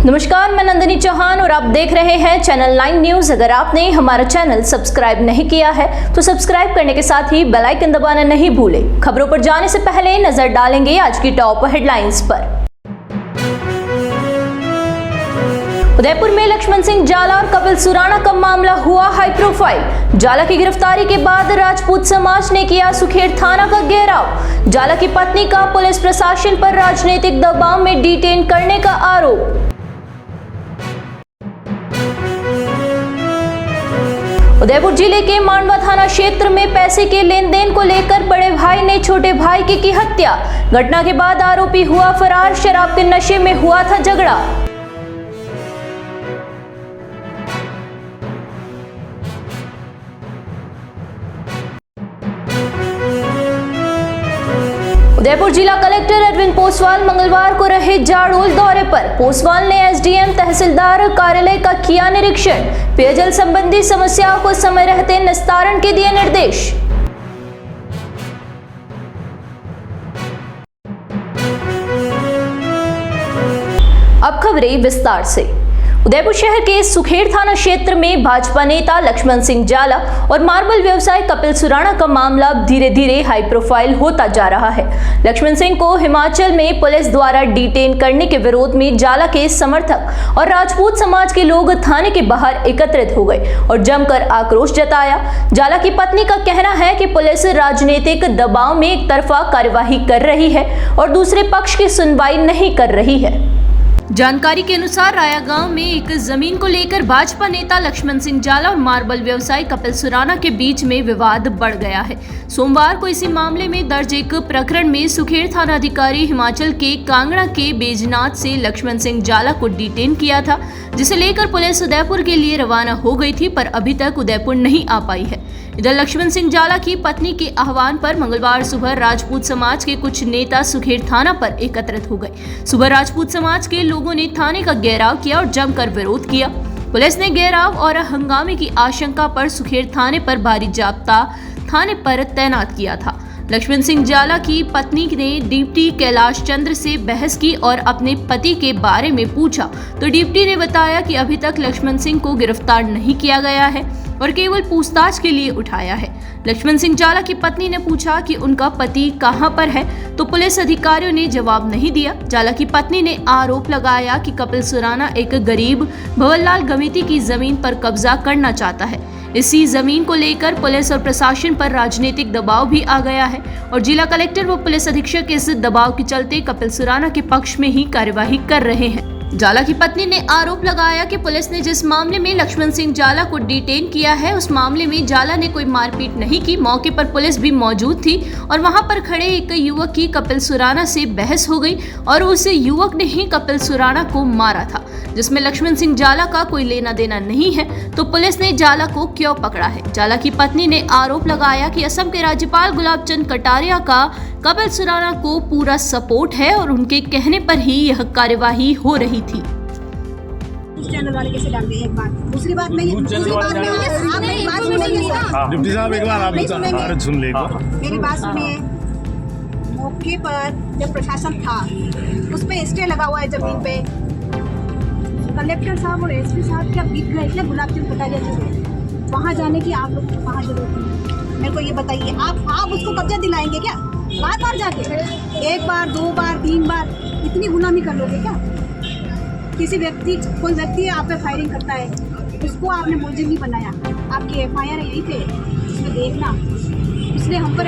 नमस्कार, मैं नंदिनी चौहान और आप देख रहे हैं चैनल 9 न्यूज। अगर आपने हमारा चैनल सब्सक्राइब नहीं किया है तो सब्सक्राइब करने के साथ ही बेल आइकन दबाना नहीं भूलें। खबरों पर जाने से पहले नजर डालेंगे आज की टॉप हेडलाइंस पर। उदयपुर में लक्ष्मण सिंह जाला और कपिल सुराणा का मामला हुआ हाई प्रोफाइल। जाला की गिरफ्तारी के बाद राजपूत समाज ने किया सुखेड़ थाना का घेराव। जाला की पत्नी का पुलिस प्रशासन पर राजनीतिक दबाव में डिटेन करने का आरोप। उदयपुर जिले के मांडवा थाना क्षेत्र में पैसे के लेन देन को लेकर बड़े भाई ने छोटे भाई की हत्या। घटना के बाद आरोपी हुआ फरार। शराब के नशे में हुआ था झगड़ा। उदयपुर जिला कलेक्टर अरविंद पोसवाल मंगलवार को रहे जाड़ोल दौरे पर। पोसवाल ने एसडीएम तहसीलदार कार्यालय का किया निरीक्षण। पेयजल संबंधी समस्याओं को समय रहते निस्तारण के दिए निर्देश। अब खबरें विस्तार से। उदयपुर शहर के सुखेड़ थाना क्षेत्र में भाजपा नेता लक्ष्मण सिंह जाला और मार्बल व्यवसायी कपिल सुराणा का मामला धीरे धीरे हाई प्रोफाइल होता जा रहा है। लक्ष्मण सिंह को हिमाचल में पुलिस द्वारा डिटेन करने के विरोध में जाला के समर्थक और राजपूत समाज के लोग थाने के बाहर एकत्रित हो गए और जमकर आक्रोश जताया। जाला की पत्नी का कहना है कि पुलिस राजनीतिक दबाव में एक तरफा कार्यवाही कर रही है और दूसरे पक्ष की सुनवाई नहीं कर रही है। जानकारी के अनुसार राया गांव में एक जमीन को लेकर भाजपा नेता लक्ष्मण सिंह जाला और मार्बल व्यवसायी कपिल सुराणा के बीच में विवाद बढ़ गया है। सोमवार को इसी मामले में दर्ज एक प्रकरण में सुखेड़ थाना अधिकारी हिमाचल के कांगड़ा के बैजनाथ से लक्ष्मण सिंह जाला को डिटेन किया था, जिसे लेकर पुलिस उदयपुर के लिए रवाना हो गई थी, पर अभी तक उदयपुर नहीं आ पाई है। इधर लक्ष्मण सिंह जाला की पत्नी के आह्वान पर मंगलवार सुबह राजपूत समाज के कुछ नेता सुखेड़ थाना पर एकत्रित हो गए। सुबह राजपूत समाज के लोगों ने थाने का घेराव किया और जमकर विरोध किया। पुलिस ने घेराव और हंगामे की आशंका पर सुखेड़ थाने पर भारी जाब्ता थाने पर तैनात किया था। लक्ष्मण सिंह जाला की पत्नी ने डिप्टी कैलाश चंद्र से बहस की और अपने पति के बारे में पूछा तो डिप्टी ने बताया कि अभी तक लक्ष्मण सिंह को गिरफ्तार नहीं किया गया है और केवल पूछताछ के लिए उठाया है। लक्ष्मण सिंह जाला की पत्नी ने पूछा कि उनका पति कहां पर है तो पुलिस अधिकारियों ने जवाब नहीं दिया। जाला की पत्नी ने आरोप लगाया कि कपिल सुराणा एक गरीब भवरलाल गमीती की जमीन पर कब्जा करना चाहता है। इसी जमीन को लेकर पुलिस और प्रशासन पर राजनीतिक दबाव भी आ गया है और जिला कलेक्टर व पुलिस अधीक्षक इस दबाव के चलते कपिल सुराणा के पक्ष में ही कार्यवाही कर रहे हैं। जाला की पत्नी ने आरोप लगाया कि पुलिस ने जिस मामले में लक्ष्मण सिंह जाला को डिटेन किया है उस मामले में जाला ने कोई मारपीट नहीं की। मौके पर पुलिस भी मौजूद थी और वहां पर खड़े एक युवक की कपिल सुराणा से बहस हो गई और उस युवक ने ही कपिल सुराणा को मारा था, जिसमें लक्ष्मण सिंह जाला का कोई लेना देना नहीं है, तो पुलिस ने जाला को क्यों पकड़ा है। जाला की पत्नी ने आरोप लगाया कि असम के राज्यपाल गुलाब चंद कटारिया का कपिल सुराणा को पूरा सपोर्ट है और उनके कहने पर ही यह कार्यवाही हो रही थी। चैनल वाले कैसे डाल दिए? एक बात, दूसरी बात में डिप्टी साहब एक बार आप सुन ले, मेरी बात सुनिए। मौके पर जब प्रशासन था उस पे स्टे लगा हुआ है जमीन पे। कलेक्टर साहब और एसपी साहब क्या बीत गए क्या गुलाब चंद कटारिया जी? वहाँ जाने की आप लोग कहाँ जरूरत है? मेरे को ये बताइए, आप उसको कब्जा दिलाएंगे क्या? बार बार जाके एक बार, दो बार, तीन बार इतनी गुलामी कर लोगे क्या? किसी व्यक्ति, कोई व्यक्ति आप पे फायरिंग करता है, उसको आपने मुलजिम नहीं बनाया, आपके एफआईआर यहीं थे, उसमें देखना। उसने हम पर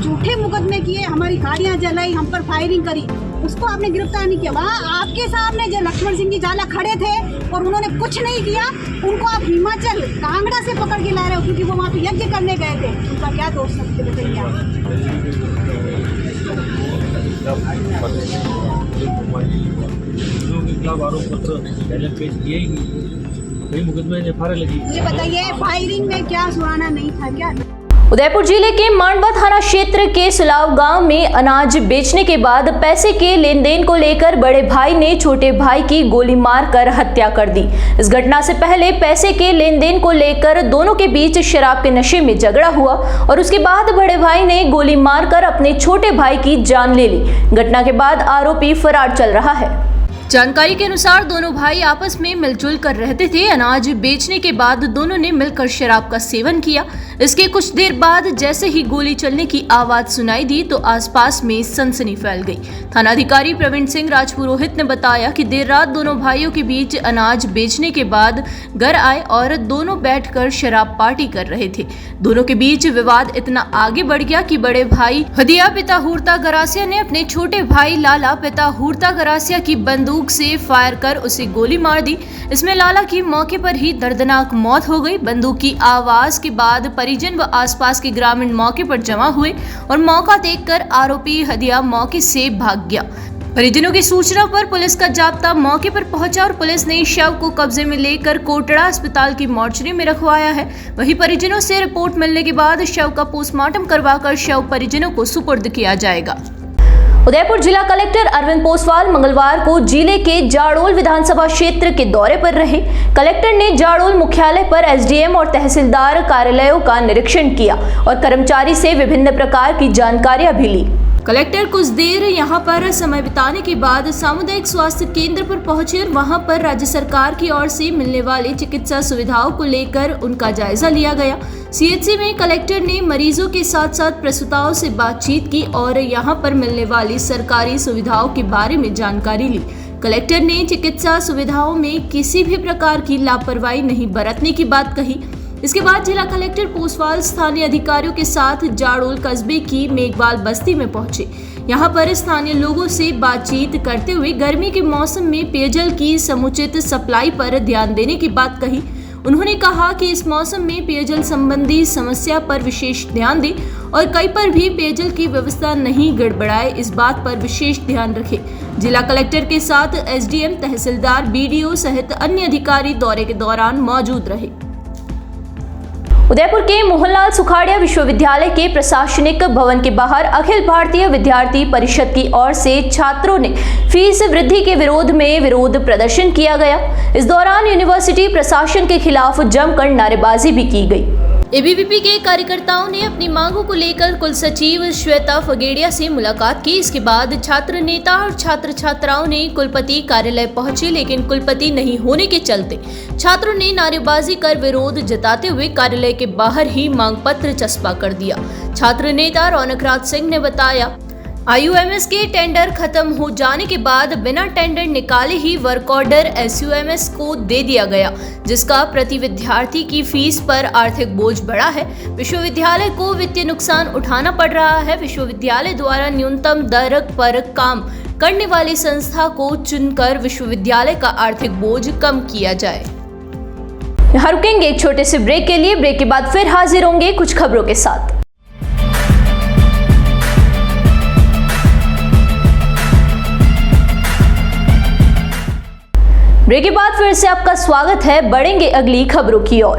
झूठे मुकदमे किए, हमारी गाड़ियाँ जलाई, हम पर फायरिंग करी, उसको आपने गिरफ्तार नहीं किया। वहाँ आपके सामने जो लक्ष्मण सिंह जी जाला खड़े थे और उन्होंने कुछ नहीं किया, उनको आप हिमाचल कांगड़ा से पकड़ के ला रहे हो क्योंकि वो वहाँ पे यज्ञ करने गए थे। उनका क्या दोष सकते बताइए मुझे बताइए, फायरिंग में क्या सुराना नहीं था क्या? उदयपुर जिले के मांडवा थाना क्षेत्र के सुलाव गांव में अनाज बेचने के बाद पैसे के लेन देन को लेकर बड़े भाई ने छोटे भाई की गोली मारकर हत्या कर दी। इस घटना से पहले पैसे के लेन देन को लेकर दोनों के बीच शराब के नशे में झगड़ा हुआ और उसके बाद बड़े भाई ने गोली मारकर अपने छोटे भाई की जान ले ली। घटना के बाद आरोपी फरार चल रहा है। जानकारी के अनुसार दोनों भाई आपस में मिलजुल कर रहते थे। अनाज बेचने के बाद दोनों ने मिलकर शराब का सेवन किया। इसके कुछ देर बाद जैसे ही गोली चलने की आवाज सुनाई दी तो आसपास में सनसनी फैल गई। थानाधिकारी प्रवीण सिंह राजपुरोहित ने बताया कि देर रात दोनों भाइयों के बीच अनाज बेचने के बाद घर आए और दोनों बैठकर शराब पार्टी कर रहे थे। दोनों के बीच विवाद इतना आगे बढ़ गया कि बड़े भाई हदिया पिता हुर्ता गरासिया ने अपने छोटे भाई लाला पिता हुर्ता गरासिया की बंदूक से फायर कर उसे गोली मार दी। इसमें लाला की मौके पर ही दर्दनाक मौत हो गई। बंदूक की आवाज के बाद परिजन व आसपास के ग्रामीण मौके पर जमा हुए और मौका देखकर आरोपी हदिया मौके से भाग गया। परिजनों की सूचना पर पुलिस का जाब्ता मौके पर पहुंचा और पुलिस ने शव को कब्जे में लेकर कोटड़ा अस्पताल की मोर्चरी में रखवाया है। वहीं परिजनों से रिपोर्ट मिलने के बाद शव का पोस्टमार्टम करवाकर शव परिजनों को सुपुर्द किया जाएगा। उदयपुर जिला कलेक्टर अरविंद पोसवाल मंगलवार को जिले के जाडोल विधानसभा क्षेत्र के दौरे पर रहे। कलेक्टर ने जाडोल मुख्यालय पर एसडीएम और तहसीलदार कार्यालयों का निरीक्षण किया और कर्मचारी से विभिन्न प्रकार की जानकारियां भी ली। कलेक्टर कुछ देर यहां पर समय बिताने के बाद सामुदायिक स्वास्थ्य केंद्र पर पहुंचे और वहां पर राज्य सरकार की ओर से मिलने वाली चिकित्सा सुविधाओं को लेकर उनका जायजा लिया गया। सीएचसी में कलेक्टर ने मरीजों के साथ साथ प्रसूताओं से बातचीत की और यहां पर मिलने वाली सरकारी सुविधाओं के बारे में जानकारी ली। कलेक्टर ने चिकित्सा सुविधाओं में किसी भी प्रकार की लापरवाही नहीं बरतने की बात कही। इसके बाद जिला कलेक्टर पोसवाल स्थानीय अधिकारियों के साथ जाडोल कस्बे की मेघवाल बस्ती में पहुंचे। यहां पर स्थानीय लोगों से बातचीत करते हुए गर्मी के मौसम में पेयजल की समुचित सप्लाई पर ध्यान देने की बात कही। उन्होंने कहा कि इस मौसम में पेयजल संबंधी समस्या पर विशेष ध्यान दें और कहीं पर भी पेयजल की व्यवस्था नहीं गड़बड़ाए, इस बात पर विशेष ध्यान रखें। जिला कलेक्टर के साथ एसडीएम, तहसीलदार, बीडीओ सहित अन्य अधिकारी दौरे के दौरान मौजूद रहे। उदयपुर के मोहनलाल सुखाड़िया विश्वविद्यालय के प्रशासनिक भवन के बाहर अखिल भारतीय विद्यार्थी परिषद की ओर से छात्रों ने फीस वृद्धि के विरोध में विरोध प्रदर्शन किया गया। इस दौरान यूनिवर्सिटी प्रशासन के खिलाफ जमकर नारेबाजी भी की गई। एबीवीपी के कार्यकर्ताओं ने अपनी मांगों को लेकर कुल सचिव श्वेता फगेड़िया से मुलाकात की। इसके बाद छात्र नेता और छात्र छात्राओं ने कुलपति कार्यालय पहुंचे, लेकिन कुलपति नहीं होने के चलते छात्रों ने नारेबाजी कर विरोध जताते हुए कार्यालय के बाहर ही मांग पत्र चस्पा कर दिया। छात्र नेता रौनकराज सिंह ने बताया, आईयूएमएस के टेंडर खत्म हो जाने के बाद बिना टेंडर निकाले ही वर्क ऑर्डर एसयूएमएस को दे दिया गया, जिसका प्रति विद्यार्थी की फीस पर आर्थिक बोझ बढ़ा है। विश्वविद्यालय को वित्तीय नुकसान उठाना पड़ रहा है। विश्वविद्यालय द्वारा न्यूनतम दर पर काम करने वाली संस्था को चुनकर विश्वविद्यालय का आर्थिक बोझ कम किया जाए। यहाँ रुकेंगे एक छोटे से ब्रेक के लिए। ब्रेक के बाद फिर हाजिर होंगे कुछ खबरों के साथ। ब्रेक के बाद फिर से आपका स्वागत है। बढ़ेंगे अगली खबरों की ओर।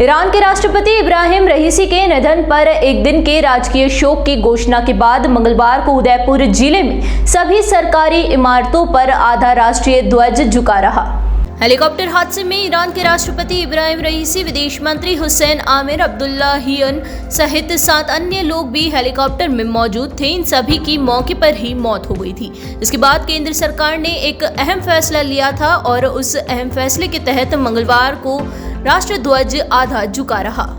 ईरान के राष्ट्रपति इब्राहिम रईसी के निधन पर एक दिन के राजकीय शोक की घोषणा के बाद मंगलवार को उदयपुर जिले में सभी सरकारी इमारतों पर आधा राष्ट्रीय ध्वज झुका रहा। हेलीकॉप्टर हादसे में ईरान के राष्ट्रपति इब्राहिम रईसी, विदेश मंत्री हुसैन आमिर अब्दुल्लाहियन सहित 7 अन्य लोग भी हेलीकॉप्टर में मौजूद थे। इन सभी की मौके पर ही मौत हो गई थी। इसके बाद केंद्र सरकार ने एक अहम फैसला लिया था और उस अहम फैसले के तहत मंगलवार को राष्ट्रध्वज आधा झुका रहा।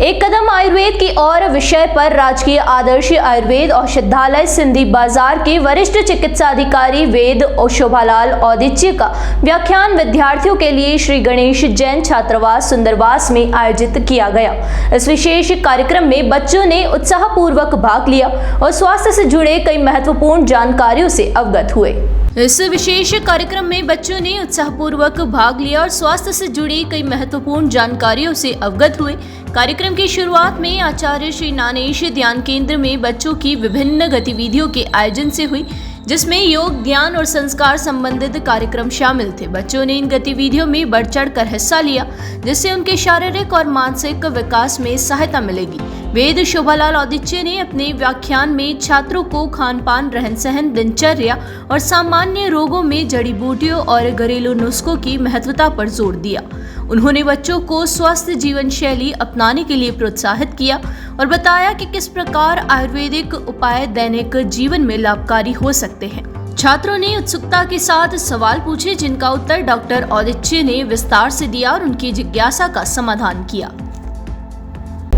एक कदम आयुर्वेद की ओर विषय पर राजकीय आदर्श आयुर्वेद औषधालय सिंधी बाजार के वरिष्ठ चिकित्सा अधिकारी वेद शोभालाल औदिच्य का व्याख्यान विद्यार्थियों के लिए श्री गणेश जैन छात्रावास सुंदरवास में आयोजित किया गया। इस विशेष कार्यक्रम में बच्चों ने उत्साहपूर्वक भाग लिया और स्वास्थ्य से जुड़े कई महत्वपूर्ण जानकारियों से अवगत हुए। इस विशेष कार्यक्रम में बच्चों ने उत्साहपूर्वक भाग लिया और स्वास्थ्य से जुड़ी कई महत्वपूर्ण जानकारियों से अवगत हुए। कार्यक्रम की शुरुआत में आचार्य श्री नानेश ध्यान केंद्र में बच्चों की विभिन्न गतिविधियों के आयोजन से हुई, जिसमें योग, ध्यान और संस्कार संबंधित कार्यक्रम शामिल थे। बच्चों ने इन गतिविधियों में बढ़ चढ़ कर हिस्सा लिया, जिससे उनके शारीरिक और मानसिक विकास में सहायता मिलेगी। वेद शोभालाल औदिच्य ने अपने व्याख्यान में छात्रों को खान पान, रहन सहन, दिनचर्या और सामान्य रोगों में जड़ी बूटियों और घरेलू नुस्खों की महत्वता पर जोर दिया। उन्होंने बच्चों को स्वस्थ जीवन शैली अपनाने के लिए प्रोत्साहित किया और बताया कि किस प्रकार आयुर्वेदिक उपाय दैनिक जीवन में लाभकारी हो सकते हैं। छात्रों ने उत्सुकता के साथ सवाल पूछे, जिनका उत्तर डॉक्टर औदिच्य ने विस्तार से दिया और उनकी जिज्ञासा का समाधान किया।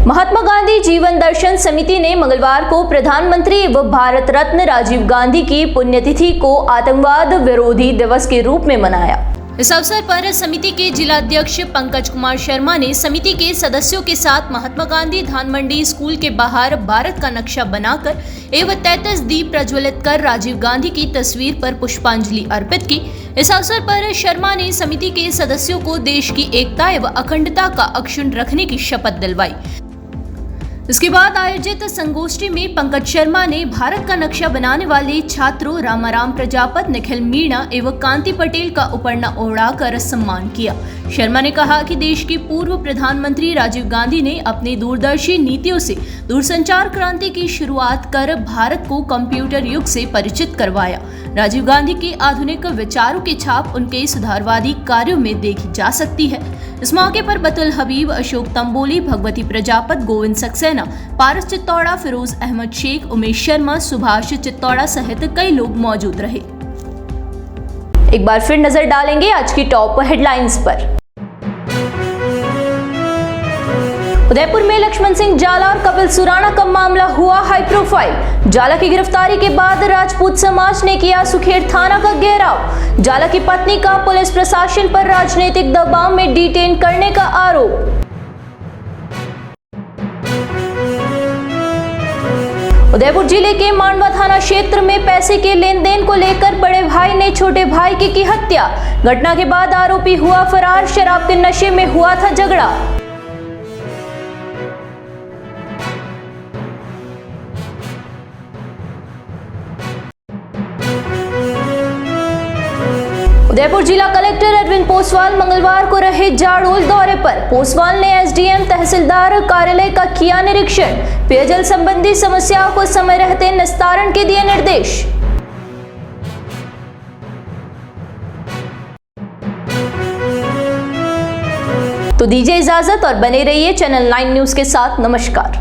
महात्मा गांधी जीवन दर्शन समिति ने मंगलवार को प्रधानमंत्री एवं भारत रत्न राजीव गांधी की पुण्यतिथि को आतंकवाद विरोधी दिवस के रूप में मनाया। इस अवसर पर समिति के जिलाध्यक्ष पंकज कुमार शर्मा ने समिति के सदस्यों के साथ महात्मा गांधी धानमंडी स्कूल के बाहर भारत का नक्शा बनाकर एवं 33 दीप प्रज्वलित कर राजीव गांधी की तस्वीर पर पुष्पांजलि अर्पित की। इस अवसर पर शर्मा ने समिति के सदस्यों को देश की एकता एवं अखंडता का अक्षुण्ण रखने की शपथ दिलवाई। इसके बाद आयोजित संगोष्ठी में पंकज शर्मा ने भारत का नक्शा बनाने वाले छात्रों रामाराम प्रजापत, निखिल मीणा एवं कांति पटेल का उपरना ओढ़ाकर सम्मान किया। शर्मा ने कहा कि देश के पूर्व प्रधानमंत्री राजीव गांधी ने अपनी दूरदर्शी नीतियों से दूरसंचार क्रांति की शुरुआत कर भारत को कंप्यूटर युग से परिचित करवाया। राजीव गांधी के आधुनिक विचारों की छाप उनके सुधारवादी कार्यों में देखी जा सकती है। इस मौके पर बतुल हबीब, अशोक तंबोली, भगवती प्रजापत, गोविंद सक्सेना, पारस चित्तौड़ा, फिरोज अहमद शेख, उमेश शर्मा, सुभाष चित्तौड़ा सहित कई लोग मौजूद रहे। एक बार फिर नजर डालेंगे आज की टॉप हेडलाइंस पर। उदयपुर में लक्ष्मण सिंह जाला और कपिल सुराणा का मामला हुआ हाई प्रोफाइल। जाला की गिरफ्तारी के बाद राजपूत समाज ने किया सुखेड़ थाना का घेराव। जाला की पत्नी का पुलिस प्रशासन पर राजनीतिक दबाव में डिटेन करने का आरोप। उदयपुर जिले के मांडवा थाना क्षेत्र में पैसे के लेन देन को लेकर बड़े भाई ने छोटे भाई की हत्या। घटना के बाद आरोपी हुआ फरार। शराब के नशे में हुआ था झगड़ा। उदयपुर जिला कलेक्टर अरविंद पोसवाल मंगलवार को रहे जाडोल दौरे पर। पोसवाल ने एसडीएम तहसीलदार कार्यालय का किया निरीक्षण। पेयजल संबंधी समस्याओं को समय रहते निस्तारण के दिए निर्देश। तो दीजिए इजाजत और बने रहिए चैनल 9 न्यूज के साथ। नमस्कार।